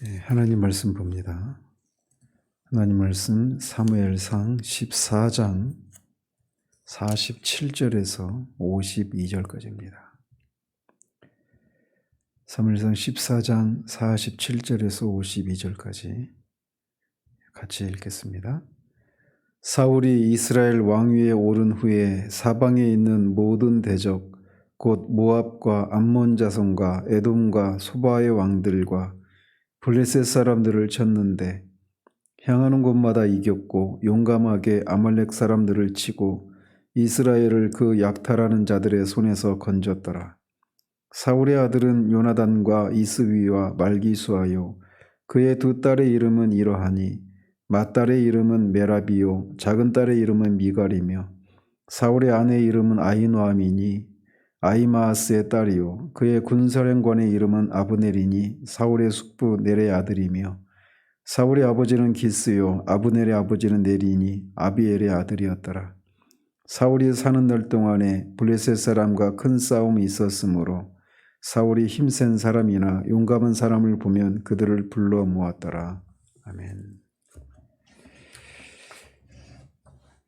하나님 말씀 봅니다. 하나님 말씀 사무엘상 14장 47절에서 52절까지입니다. 사무엘상 14장 47절에서 52절까지 같이 읽겠습니다. 사울이 이스라엘 왕위에 오른 후에 사방에 있는 모든 대적 곧 모압과 암몬 자손과 에돔과 소바의 왕들과 블레셋 사람들을 쳤는데 향하는 곳마다 이겼고 용감하게 아말렉 사람들을 치고 이스라엘을 그 약탈하는 자들의 손에서 건졌더라. 사울의 아들은 요나단과 이스위와 말기수하요 그의 두 딸의 이름은 이러하니 맏딸의 이름은 메라비요 작은 딸의 이름은 미갈이며 사울의 아내의 이름은 아히노아미니 아히마아스의 딸이요 그의 군사령관의 이름은 아브넬이니 사울의 숙부 넬의 아들이며 사울의 아버지는 기스요 아브넬의 아버지는 넬이니 아비엘의 아들이었더라. 사울이 사는 날 동안에 블레셋 사람과 큰 싸움이 있었으므로 사울이 힘센 사람이나 용감한 사람을 보면 그들을 불러 모았더라. 아멘.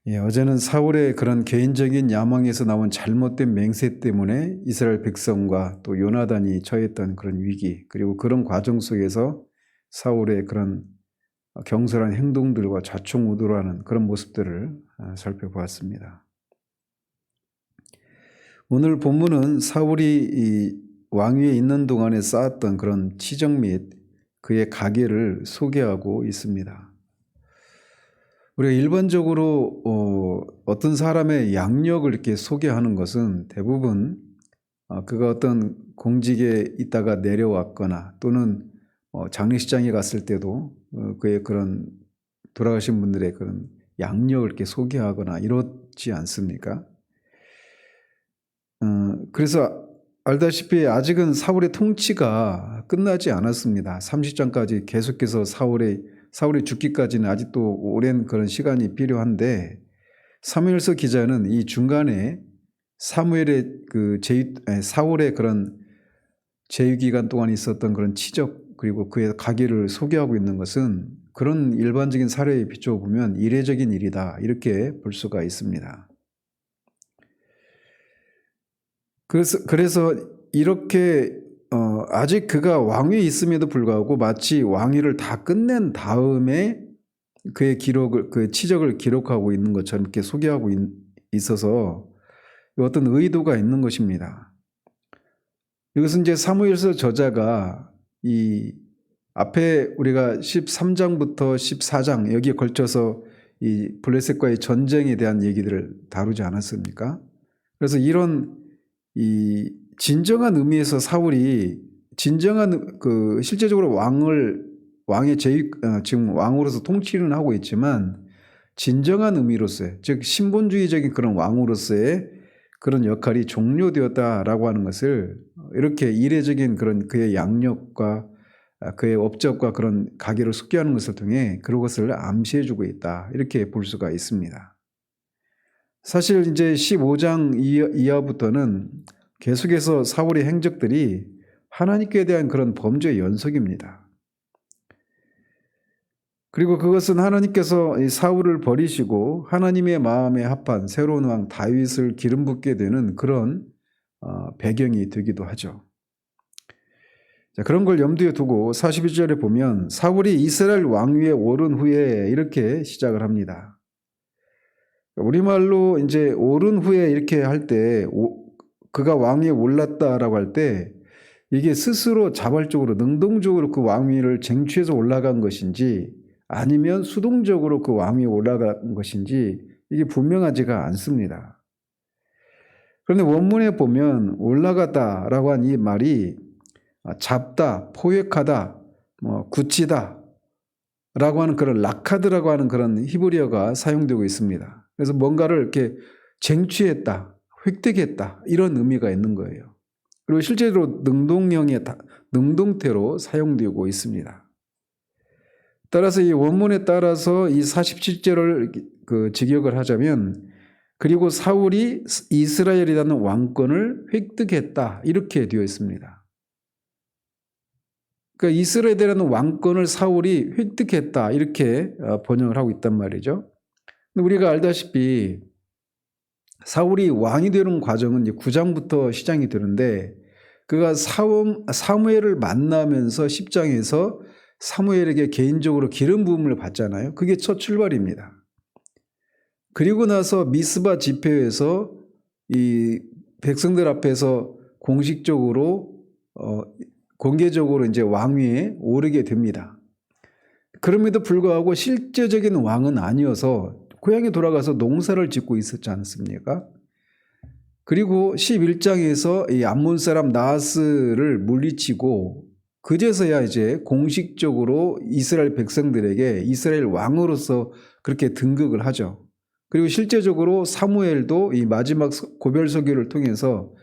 어제는 사울의 그런 개인적인 야망에서 나온 잘못된 맹세 때문에 이스라엘 백성과 또 요나단이 처했던 그런 위기, 그리고 그런 과정 속에서 사울의 그런 경솔한 행동들과 좌충우돌하는 그런 모습들을 살펴보았습니다. 오늘 본문은 사울이 이 왕위에 있는 동안에 쌓았던 그런 치적 및 그의 가계를 소개하고 있습니다. 우리가 일반적으로 어떤 사람의 양력을 이렇게 소개하는 것은 대부분 그가 어떤 공직에 있다가 내려왔거나 또는 장례식장에 갔을 때도 그의 그런 돌아가신 분들의 그런 양력을 이렇게 소개하거나 이렇지 않습니까? 그래서 알다시피 아직은 사울의 통치가 끝나지 않았습니다. 30장까지 계속해서 사울이 죽기까지는 아직도 오랜 그런 시간이 필요한데 사무엘서 기자는 이 중간에 사울의 그런 제위 기간 동안 있었던 그런 치적 그리고 그의 가계를 소개하고 있는 것은 그런 일반적인 사례에 비추어 보면 이례적인 일이다 이렇게 볼 수가 있습니다. 그래서 이렇게 아직 그가 왕위에 있음에도 불구하고 마치 왕위를 다 끝낸 다음에 그의 그 치적을 기록하고 있는 것처럼 이렇게 소개하고 있어서 어떤 의도가 있는 것입니다. 이것은 이제 사무엘서 저자가 이 앞에 우리가 13장부터 14장 여기에 걸쳐서 이 블레셋과의 전쟁에 대한 얘기들을 다루지 않았습니까? 그래서 이런 이 진정한 의미에서 사울이 진정한 그 실제적으로 왕의 지금 왕으로서 통치는 하고 있지만 진정한 의미로서의 즉 신본주의적인 그런 왕으로서의 그런 역할이 종료되었다라고 하는 것을 이렇게 이례적인 그런 그의 양력과 그의 업적과 그런 가계를 소개하는 것을 통해 그런 것을 암시해주고 있다 이렇게 볼 수가 있습니다. 사실 이제 15장 이하부터는 계속해서 사울의 행적들이 하나님께 대한 그런 범죄의 연속입니다. 그리고 그것은 하나님께서 이 사울을 버리시고 하나님의 마음에 합한 새로운 왕 다윗을 기름 붓게 되는 그런 배경이 되기도 하죠. 자, 그런 걸 염두에 두고 41절에 보면 사울이 이스라엘 왕위에 오른 후에 이렇게 시작을 합니다. 우리말로 이제 오른 후에 이렇게 할 때 그가 왕위에 올랐다라고 할 때 이게 스스로 자발적으로 능동적으로 그 왕위를 쟁취해서 올라간 것인지 아니면 수동적으로 그 왕위에 올라간 것인지 이게 분명하지가 않습니다. 그런데 원문에 보면 올라가다라고 한 이 말이 잡다, 포획하다, 굳히다 라고 하는 그런 라카드라고 하는 그런 히브리어가 사용되고 있습니다. 그래서 뭔가를 이렇게 쟁취했다, 획득했다 이런 의미가 있는 거예요. 그리고 실제로 능동태로 사용되고 있습니다. 따라서 이 원문에 따라서 이 47절을 그 직역을 하자면 그리고 사울이 이스라엘이라는 왕권을 획득했다 이렇게 되어 있습니다. 그러니까 이스라엘이라는 왕권을 사울이 획득했다 이렇게 번역을 하고 있단 말이죠. 근데 우리가 알다시피 사울이 왕이 되는 과정은 이제 9장부터 시작이 되는데 그가 사무엘을 만나면서 10장에서 사무엘에게 개인적으로 기름 부음을 받잖아요. 그게 첫 출발입니다. 그리고 나서 미스바 집회에서 이 백성들 앞에서 공식적으로 공개적으로 이제 왕위에 오르게 됩니다. 그럼에도 불구하고 실제적인 왕은 아니어서 고향에 돌아가서 농사를 짓고 있었지 않습니까? 그리고 11장에서 이 암몬 사람 나하스를 물리치고 그제서야 이제 공식적으로 이스라엘 백성들에게 이스라엘 왕으로서 그렇게 등극을 하죠. 그리고 실제적으로 사무엘도 이 마지막 고별 서기를 통해서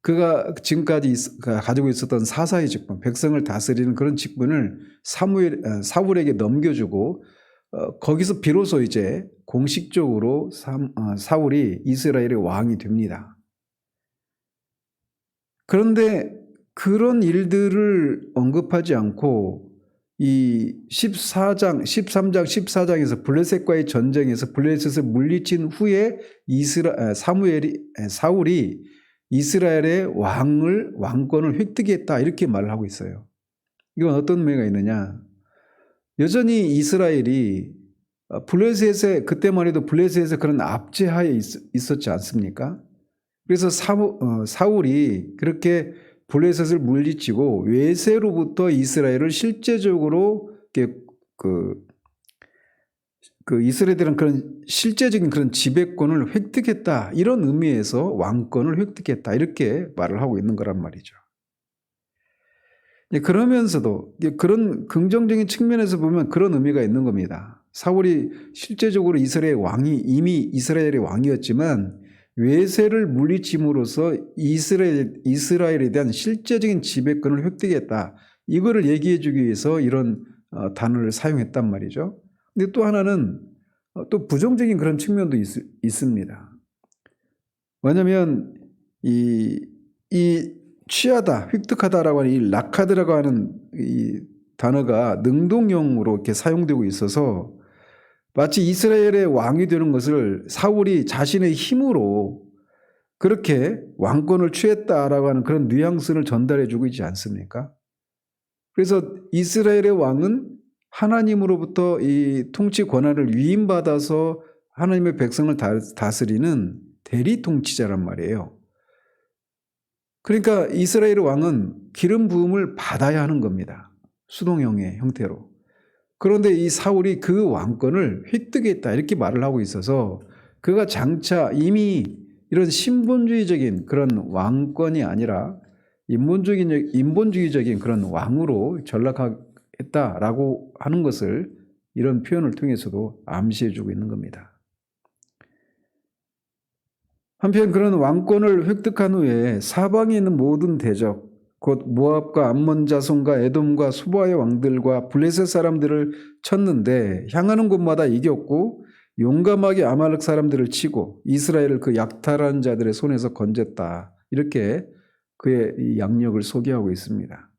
그가 지금까지 가지고 있었던 사사의 직분, 백성을 다스리는 그런 직분을 사울에게 넘겨주고 거기서 비로소 이제 공식적으로 사울이 이스라엘의 왕이 됩니다. 그런데 그런 일들을 언급하지 않고 이 13장, 14장에서 블레셋과의 전쟁에서 블레셋을 물리친 후에 사울이 이스라엘의 왕권을 획득했다 이렇게 말을 하고 있어요. 이건 어떤 의미가 있느냐? 여전히 이스라엘이 블레셋에 그때만 해도 블레셋에서 그런 압제하에 있었지 않습니까? 그래서 사울이 그렇게 블레셋을 물리치고 외세로부터 이스라엘을 실제적으로 이스라엘들은 그런 실제적인 그런 지배권을 획득했다 이런 의미에서 왕권을 획득했다 이렇게 말을 하고 있는 거란 말이죠. 그러면서도 그런 긍정적인 측면에서 보면 그런 의미가 있는 겁니다. 사울이 실제적으로 이스라엘의 왕이 이미 이스라엘의 왕이었지만 외세를 물리침으로써 이스라엘에 대한 실제적인 지배권을 획득했다. 이거를 얘기해 주기 위해서 이런 단어를 사용했단 말이죠. 근데 또 하나는 또 부정적인 그런 측면도 있습니다. 왜냐하면 이 취하다, 획득하다라고 하는 이 라카드라고 하는 이 단어가 능동형으로 이렇게 사용되고 있어서 마치 이스라엘의 왕이 되는 것을 사울이 자신의 힘으로 그렇게 왕권을 취했다라고 하는 그런 뉘앙스를 전달해 주고 있지 않습니까? 그래서 이스라엘의 왕은 하나님으로부터 이 통치 권한을 위임받아서 하나님의 백성을 다스리는 대리 통치자란 말이에요. 그러니까 이스라엘의 왕은 기름 부음을 받아야 하는 겁니다. 수동형의 형태로. 그런데 이 사울이 그 왕권을 획득했다 이렇게 말을 하고 있어서 그가 장차 이미 이런 신본주의적인 그런 왕권이 아니라 인본주의적인 그런 왕으로 전락했다라고 하는 것을 이런 표현을 통해서도 암시해 주고 있는 겁니다. 한편 그런 왕권을 획득한 후에 사방에 있는 모든 대적 곧 모압과 암몬 자손과 에돔과 소바의 왕들과 블레셋 사람들을 쳤는데 향하는 곳마다 이겼고 용감하게 아말렉 사람들을 치고 이스라엘을 그 약탈한 자들의 손에서 건졌다. 이렇게 그의 이 양력을 소개하고 있습니다.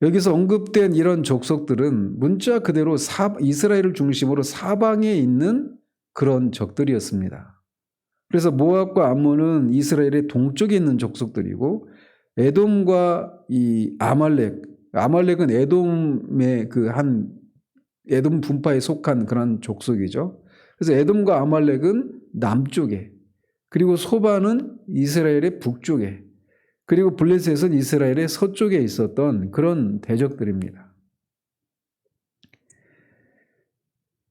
여기서 언급된 이런 족속들은 문자 그대로 이스라엘을 중심으로 사방에 있는 그런 적들이었습니다. 그래서 모압과 암몬은 이스라엘의 동쪽에 있는 족속들이고 에돔과 이 아말렉은 에돔의 에돔 분파에 속한 그런 족속이죠. 그래서 에돔과 아말렉은 남쪽에, 그리고 소바는 이스라엘의 북쪽에, 그리고 블레셋은 이스라엘의 서쪽에 있었던 그런 대적들입니다.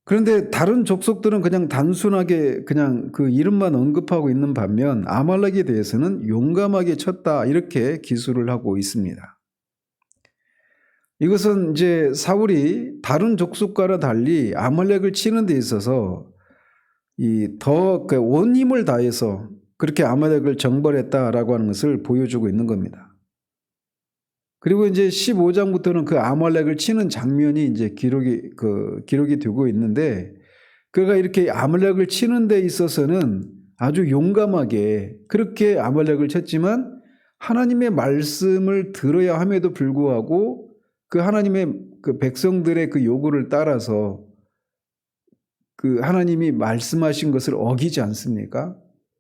그런데 다른 족속들은 그냥 단순하게 그냥 그 이름만 언급하고 있는 반면 아말렉에 대해서는 용감하게 쳤다 이렇게 기술을 하고 있습니다. 이것은 이제 사울이 다른 족속과는 달리 아말렉을 치는 데 있어서 더 온 힘을 다해서 그렇게 아말렉을 정벌했다라고 하는 것을 보여주고 있는 겁니다. 그리고 이제 15장부터는 그 아말렉을 치는 장면이 이제 기록이 되고 있는데 그가 이렇게 아말렉을 치는 데 있어서는 아주 용감하게 그렇게 아말렉을 쳤지만 하나님의 말씀을 들어야 함에도 불구하고 그 하나님의 그 백성들의 그 요구를 따라서 그 하나님이 말씀하신 것을 어기지 않습니까?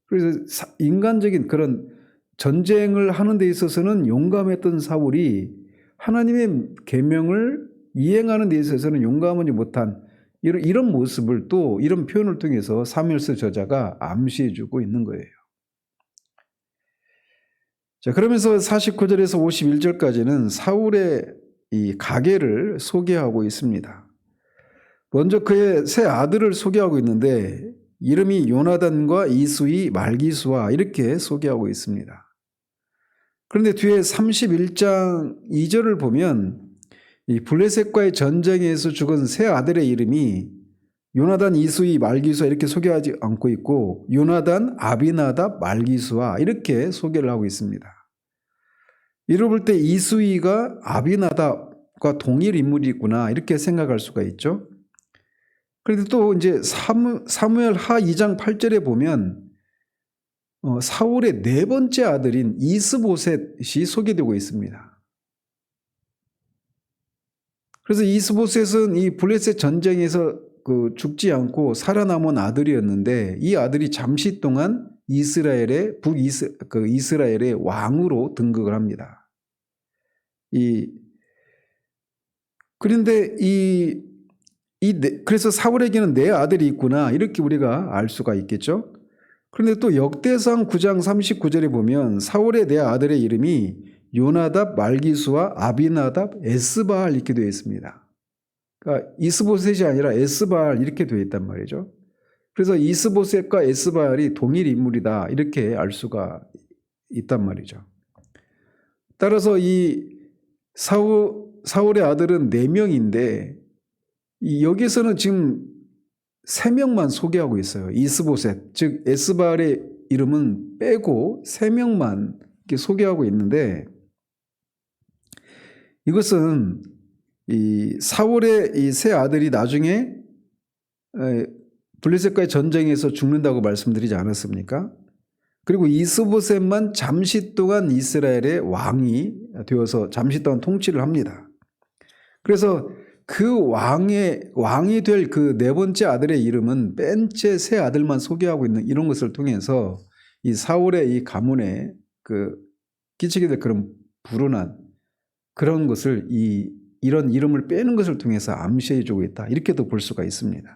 그래서 인간적인 그런 전쟁을 하는 데 있어서는 용감했던 사울이 하나님의 계명을 이행하는 데 있어서는 용감하지 못한 이런 모습을 또 이런 표현을 통해서 사무엘서 저자가 암시해 주고 있는 거예요. 자, 그러면서 49절에서 51절까지는 사울의 이 가계를 소개하고 있습니다. 먼저 그의 세 아들을 소개하고 있는데 이름이 요나단과 이수이, 말기수아 이렇게 소개하고 있습니다. 그런데 뒤에 31장 2절을 보면 이 블레셋과의 전쟁에서 죽은 세 아들의 이름이 요나단, 이수이, 말기수아 이렇게 소개하지 않고 있고 요나단, 아비나답, 말기수아 이렇게 소개를 하고 있습니다. 이를 볼 때 이수이가 아비나답과 동일 인물이구나 이렇게 생각할 수가 있죠. 그런데 또 이제 사무엘 하 2장 8절에 보면 사울의 네 번째 아들인 이스보셋이 소개되고 있습니다. 그래서 이스보셋은 이 블레셋 전쟁에서 죽지 않고 살아남은 아들이었는데 이 아들이 잠시 동안 이스라엘의 이스라엘의 왕으로 등극을 합니다. 그런데 그래서 사울에게는 네 아들이 있구나 이렇게 우리가 알 수가 있겠죠. 그런데 또 역대상 9장 39절에 보면 사울의 네 아들의 이름이 요나답, 말기수아, 아비나답, 에스바알 이렇게 되어 있습니다. 그러니까 이스보셋이 아니라 에스바알 이렇게 되어 있단 말이죠. 그래서 이스보셋과 에스바알이 동일 인물이다 이렇게 알 수가 있단 말이죠. 따라서 이 사울의 아들은 4명인데 여기서는 지금 3명만 소개하고 있어요. 이스보셋, 즉 에스바알의 이름은 빼고 3명만 이렇게 소개하고 있는데 이것은 이 사울의 이 세 아들이 나중에 블레셋과의 전쟁에서 죽는다고 말씀드리지 않았습니까? 그리고 이스보셋만 잠시 동안 이스라엘의 왕이 되어서 잠시 동안 통치를 합니다. 그래서 그 왕이 될 그 네 번째 아들의 이름은 뺀 채 세 아들만 소개하고 있는 이런 것을 통해서 이 사울의 이 가문에 끼치게 될 그런 불운한 그런 것을 이런 이름을 빼는 것을 통해서 암시해 주고 있다. 이렇게도 볼 수가 있습니다.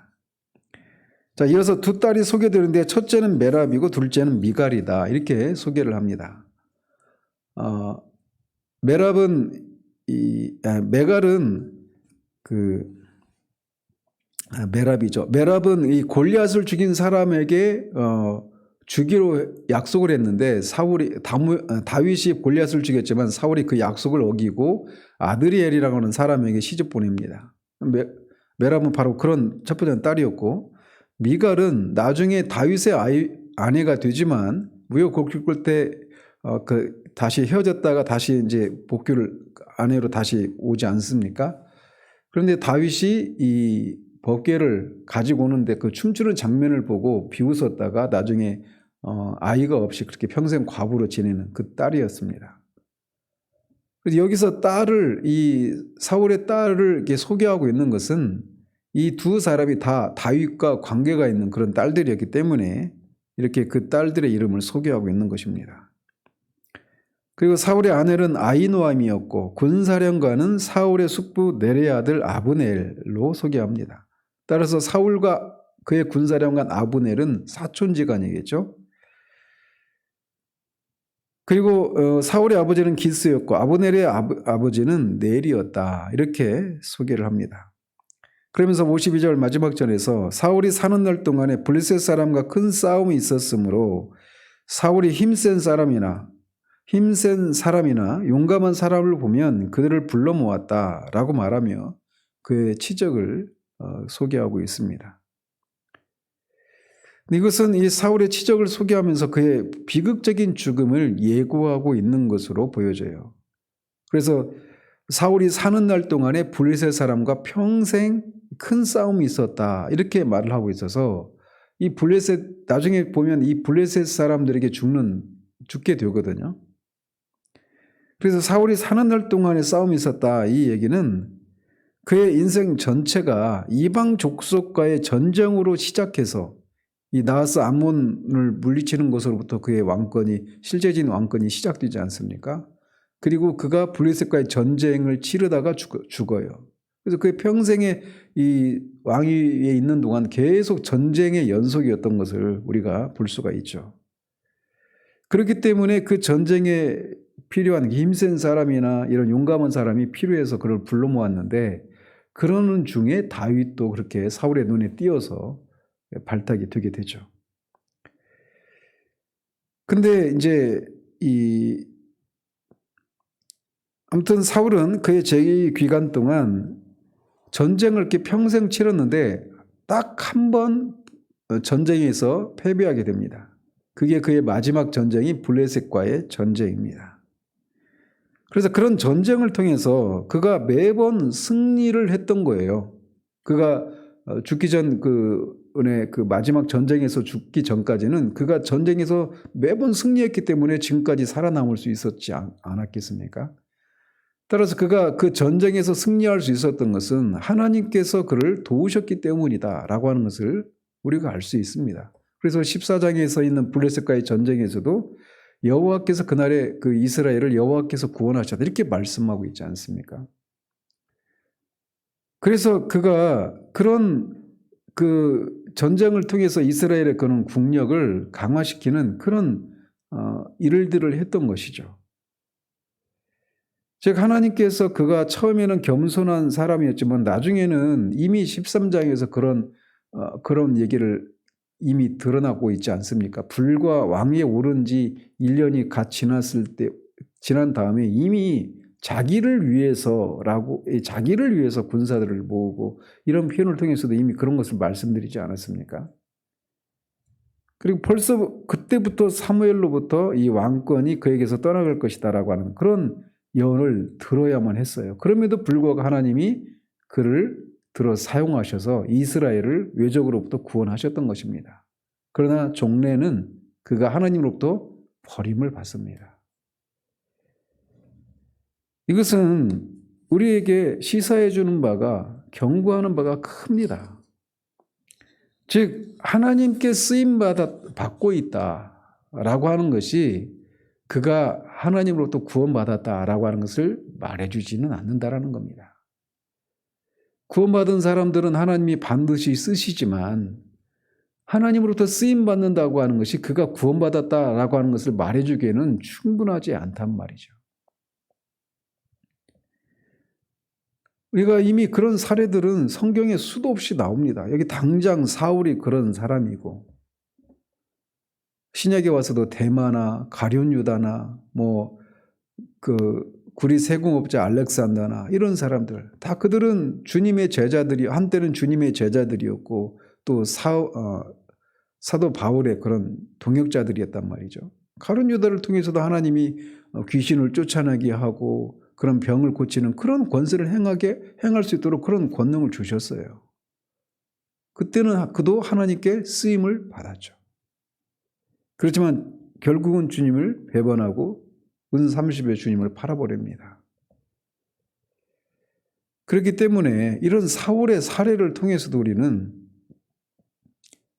자, 이어서 두 딸이 소개되는데 첫째는 메랍이고 둘째는 미갈이다. 이렇게 소개를 합니다. 메갈은 메랍이죠. 메랍은 이 골리앗을 죽인 사람에게 주기로 약속을 했는데 다윗이 골리앗을 죽였지만 사울이 그 약속을 어기고 아드리엘이라고 하는 사람에게 시집 보냅니다. 메랍은 바로 그런 첫 번째 딸이었고 미갈은 나중에 다윗의 아내가 되지만 우여곡절 때 다시 헤어졌다가 다시 이제 복귀를 아내로 다시 오지 않습니까? 그런데 다윗이 이 법궤를 가지고 오는데 그 춤추는 장면을 보고 비웃었다가 나중에 아이가 없이 그렇게 평생 과부로 지내는 그 딸이었습니다. 그래서 여기서 이 사울의 딸을 이렇게 소개하고 있는 것은 이 두 사람이 다 다윗과 관계가 있는 그런 딸들이었기 때문에 이렇게 그 딸들의 이름을 소개하고 있는 것입니다. 그리고 사울의 아내는 아히노암이었고 군사령관은 사울의 숙부 넬의 아들 아브넬로 소개합니다. 따라서 사울과 그의 군사령관 아브넬은 사촌지간이겠죠. 그리고 사울의 아버지는 기스였고 아브넬의 아버지는 넬이었다. 이렇게 소개를 합니다. 그러면서 52절 마지막 절에서 사울이 사는 날 동안에 블레셋 사람과 큰 싸움이 있었으므로 사울이 힘센 사람이나 용감한 사람을 보면 그들을 불러 모았다라고 말하며 그의 치적을 소개하고 있습니다. 이것은 이 사울의 치적을 소개하면서 그의 비극적인 죽음을 예고하고 있는 것으로 보여져요. 그래서 사울이 사는 날 동안에 블레셋 사람과 평생 큰 싸움이 있었다 이렇게 말을 하고 있어서 이 나중에 보면 이 블레셋 사람들에게 죽게 되거든요. 그래서 사울이 사는 날 동안에 싸움이 있었다. 이 얘기는 그의 인생 전체가 이방 족속과의 전쟁으로 시작해서 이 나하스 암몬을 물리치는 것으로부터 그의 왕권이 실제적인 왕권이 시작되지 않습니까? 그리고 그가 블레셋과의 전쟁을 치르다가 죽어요. 그래서 그의 평생에 이 왕위에 있는 동안 계속 전쟁의 연속이었던 것을 우리가 볼 수가 있죠. 그렇기 때문에 그 전쟁에 필요한 힘센 사람이나 이런 용감한 사람이 필요해서 그를 불러 모았는데, 그러는 중에 다윗도 그렇게 사울의 눈에 띄어서 발탁이 되게 되죠. 근데 이제 아무튼 사울은 그의 재위 기간 동안 전쟁을 이렇게 평생 치렀는데 딱 한 번 전쟁에서 패배하게 됩니다. 그게 그의 마지막 전쟁이 블레셋과의 전쟁입니다. 그래서 그런 전쟁을 통해서 그가 매번 승리를 했던 거예요. 그가 죽기 전 그 마지막 전쟁에서 죽기 전까지는 그가 전쟁에서 매번 승리했기 때문에 지금까지 살아남을 수 있었지 않았겠습니까? 따라서 그가 그 전쟁에서 승리할 수 있었던 것은 하나님께서 그를 도우셨기 때문이다라고 하는 것을 우리가 알 수 있습니다. 그래서 14장에서 있는 블레셋과의 전쟁에서도 여호와께서 그날에 그 이스라엘을 여호와께서 구원하셨다 이렇게 말씀하고 있지 않습니까? 그래서 그가 그런 그 전쟁을 통해서 이스라엘의 그런 국력을 강화시키는 그런 일들을 했던 것이죠. 즉 하나님께서 그가 처음에는 겸손한 사람이었지만 나중에는 이미 13장에서 그런 얘기를 이미 드러나고 있지 않습니까? 불과 왕위에 오른 지 1년이 갓 지난 다음에 이미 자기를 위해서 군사들을 모으고 이런 표현을 통해서도 이미 그런 것을 말씀드리지 않았습니까? 그리고 벌써 그때부터 사무엘로부터 이 왕권이 그에게서 떠나갈 것이다라고 하는 그런 예언을 들어야만 했어요. 그럼에도 불구하고 하나님이 그를 들어 사용하셔서 이스라엘을 외적으로부터 구원하셨던 것입니다. 그러나 종래는 그가 하나님으로부터 버림을 받습니다. 이것은 우리에게 시사해 주는 바가 경고하는 바가 큽니다. 즉 하나님께 쓰임 받고 있다라고 하는 것이 그가 하나님으로부터 구원받았다라고 하는 것을 말해주지는 않는다라는 겁니다. 구원받은 사람들은 하나님이 반드시 쓰시지만 하나님으로부터 쓰임받는다고 하는 것이 그가 구원받았다라고 하는 것을 말해주기에는 충분하지 않단 말이죠. 우리가 이미 그런 사례들은 성경에 수도 없이 나옵니다. 여기 당장 사울이 그런 사람이고 신약에 와서도 데마나 가룟 유다나 구리 세공업자 알렉산더나 이런 사람들 다 그들은 주님의 제자들이 한때는 주님의 제자들이었고 또 사도 바울의 그런 동역자들이었단 말이죠. 가룟 유다를 통해서도 하나님이 귀신을 쫓아내게 하고 그런 병을 고치는 그런 권세를 행할 수 있도록 그런 권능을 주셨어요. 그때는 그도 하나님께 쓰임을 받았죠. 그렇지만 결국은 주님을 배반하고 은 30의 주님을 팔아버립니다. 그렇기 때문에 이런 사울의 사례를 통해서도 우리는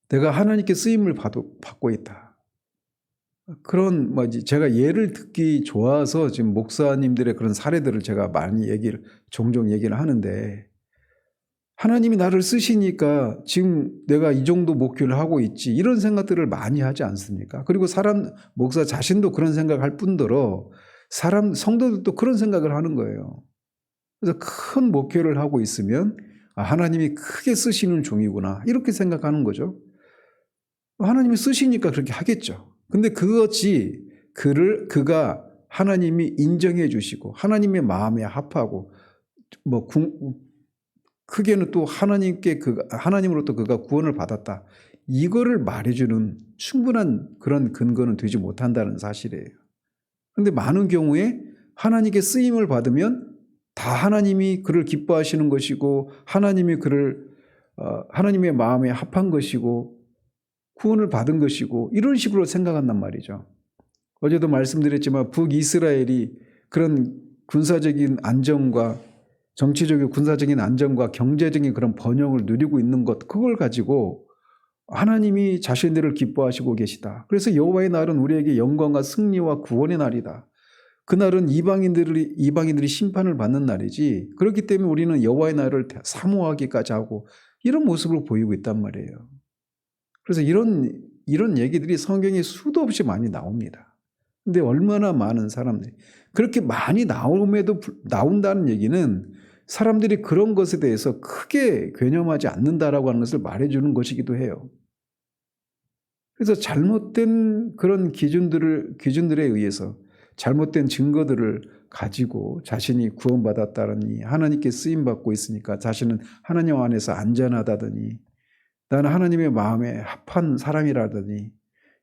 내가 하나님께 쓰임을 받고 있다. 그런 제가 예를 듣기 좋아서 지금 목사님들의 그런 사례들을 제가 많이 종종 얘기를 하는데 하나님이 나를 쓰시니까 지금 내가 이 정도 목표를 하고 있지 이런 생각들을 많이 하지 않습니까? 그리고 목사 자신도 그런 생각할 뿐더러 성도들도 그런 생각을 하는 거예요. 그래서 큰 목표를 하고 있으면 하나님이 크게 쓰시는 종이구나 이렇게 생각하는 거죠. 하나님이 쓰시니까 그렇게 하겠죠. 근데 그것이 그가 하나님이 인정해 주시고 하나님의 마음에 합하고 크게는 또 하나님으로부터 그가 구원을 받았다. 이거를 말해주는 충분한 그런 근거는 되지 못한다는 사실이에요. 그런데 많은 경우에 하나님께 쓰임을 받으면 다 하나님이 그를 기뻐하시는 것이고 하나님이 그를 하나님의 마음에 합한 것이고 구원을 받은 것이고 이런 식으로 생각한단 말이죠. 어제도 말씀드렸지만 북이스라엘이 그런 군사적인 안정과 정치적인 군사적인 안정과 경제적인 그런 번영을 누리고 있는 것, 그걸 가지고 하나님이 자신들을 기뻐하시고 계시다. 그래서 여호와의 날은 우리에게 영광과 승리와 구원의 날이다. 그날은 이방인들이 심판을 받는 날이지. 그렇기 때문에 우리는 여호와의 날을 사모하기까지 하고 이런 모습을 보이고 있단 말이에요. 그래서 이런 얘기들이 성경에 수도 없이 많이 나옵니다. 근데 얼마나 많은 사람들이 그렇게 많이 나온다는 얘기는 사람들이 그런 것에 대해서 크게 괴념하지 않는다라고 하는 것을 말해주는 것이기도 해요. 그래서 잘못된 그런 기준들에 의해서 잘못된 증거들을 가지고 자신이 구원받았다더니 하나님께 쓰임받고 있으니까 자신은 하나님 안에서 안전하다더니 나는 하나님의 마음에 합한 사람이라더니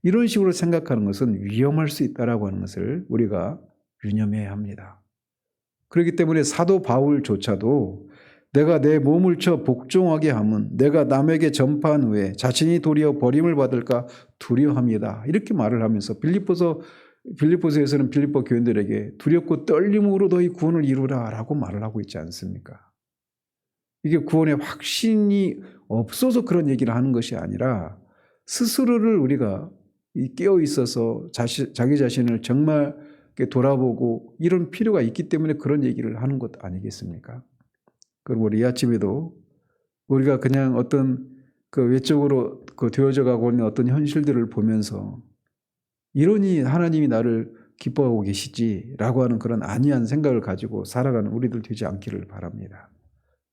이런 식으로 생각하는 것은 위험할 수 있다라고 하는 것을 우리가 유념해야 합니다. 그렇기 때문에 사도 바울조차도 내가 내 몸을 쳐 복종하게 함은 내가 남에게 전파한 후에 자신이 도리어 버림을 받을까 두려워합니다. 이렇게 말을 하면서 빌립보서에서는 빌립보 교인들에게 두렵고 떨림으로 너희 구원을 이루라라고 말을 하고 있지 않습니까? 이게 구원의 확신이 없어서 그런 얘기를 하는 것이 아니라 스스로를 우리가 깨어 있어서 자기 자신을 정말 돌아보고 이런 필요가 있기 때문에 그런 얘기를 하는 것 아니겠습니까? 그럼 우리 이 아침에도 우리가 그냥 어떤 그 외적으로 되어져 가고 있는 어떤 현실들을 보면서 이러니 하나님이 나를 기뻐하고 계시지라고 하는 그런 안이한 생각을 가지고 살아가는 우리들 되지 않기를 바랍니다.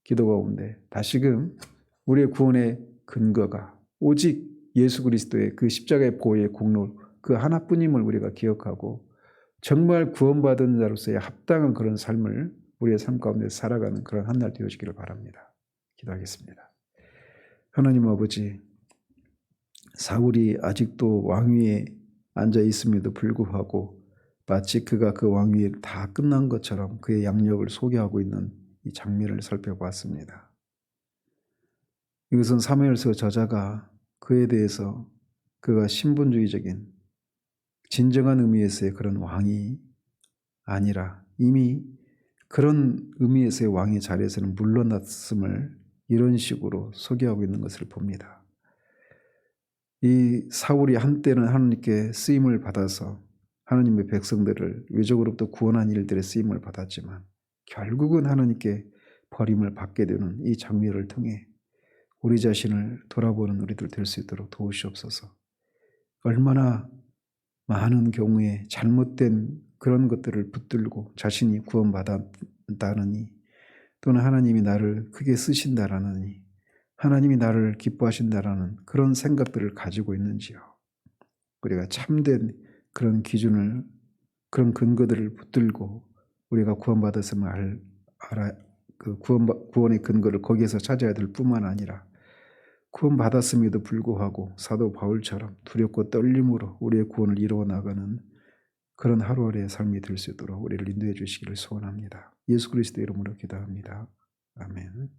기도 가운데 다시금 우리의 구원의 근거가 오직 예수 그리스도의 그 십자가의 보혈의 공로 그 하나뿐임을 우리가 기억하고 정말 구원받은 자로서의 합당한 그런 삶을 우리의 삶 가운데 살아가는 그런 한 날 되어지기를 바랍니다. 기도하겠습니다. 하나님 아버지, 사울이 아직도 왕위에 앉아 있음에도 불구하고 마치 그가 그 왕위에 다 끝난 것처럼 그의 양력을 소개하고 있는 이 장면을 살펴봤습니다. 이것은 사무엘서 저자가 그에 대해서 그가 신분주의적인 진정한 의미에서의 그런 왕이 아니라 이미 그런 의미에서의 왕의 자리에서는 물러났음을 이런 식으로 소개하고 있는 것을 봅니다. 이 사울이 한때는 하나님께 쓰임을 받아서 하나님의 백성들을 외적으로부터 구원한 일들에 쓰임을 받았지만 결국은 하나님께 버림을 받게 되는 이 장면을 통해 우리 자신을 돌아보는 우리들 될 수 있도록 도우시옵소서. 얼마나 많은 경우에 잘못된 그런 것들을 붙들고 자신이 구원받았다느니 또는 하나님이 나를 크게 쓰신다라느니 하나님이 나를 기뻐하신다라는 그런 생각들을 가지고 있는지요. 우리가 참된 그런 기준을 그런 근거들을 붙들고 우리가 구원받았음을 그 구원의 근거를 거기에서 찾아야 될 뿐만 아니라 구원받았음에도 불구하고 사도 바울처럼 두렵고 떨림으로 우리의 구원을 이루어 나가는 그런 하루하루의 삶이 될 수 있도록 우리를 인도해 주시기를 소원합니다. 예수 그리스도 이름으로 기도합니다. 아멘.